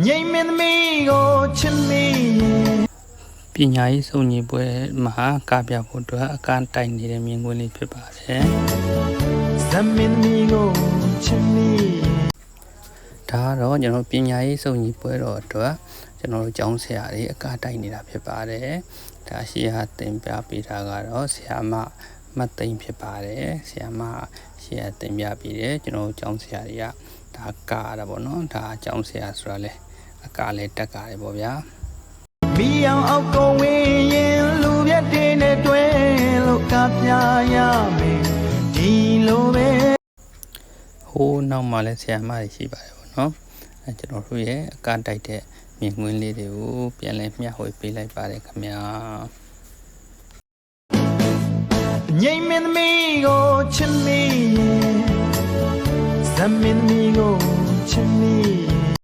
ငိမ့်မင်းသမီးကိုချစ်မိပညာရေးစုံညီပွဲမှာကပြဖို့အတွက်အကန့်တိုက်နေတဲ့မြင်ကွင်းလေးဖြစ်ပါတယ်ဇမင်းသမီးကိုချစ်မိဒါကတော့ကျွန်တော်ပညာရေးစုံညီပွဲတော်အတွက်ကျွန်တော်တို့ကျောင်းဆရာတွေအကန့်တိုက်နေတာဖြစ်ပါတယ်ဒါရှိဟာသင်ပြပေးတာကတော့ဆရာမမတ်သိမ့်ဖြစ်ပါတယ်ဆရာမရှေ့သင်ပြပေးတယ်ကျွန်တော်ကျောင်းဆရာတွေကဒါကားတာပေါ့နော်ဒါကျောင်းဆရာဆိုတာလေအကားလေးတက်ကားတယ်ပေါ့ဗျာမီအောင်အောက်ကိုဝင်ရင်လူပြတ်တင်းနဲ့တွဲလို့ကပြရမယ်ဒီလိုပဲဟိုးနောက်မှလည်းဆရာမတွေရှိပါတယ်ပေါ့နော်အဲကျွန်တော်တို့ရဲ့အကားတိုက်တဲ့မြင်ကွင်းလေးတွေကိုပြန်လဲမျှဝေပေးလိုက်ပါတယ်ခင်ဗျာငိမ့်မင်းသမီးကိုချစ်မိဇမင်းသမီးကိုချစ်မိ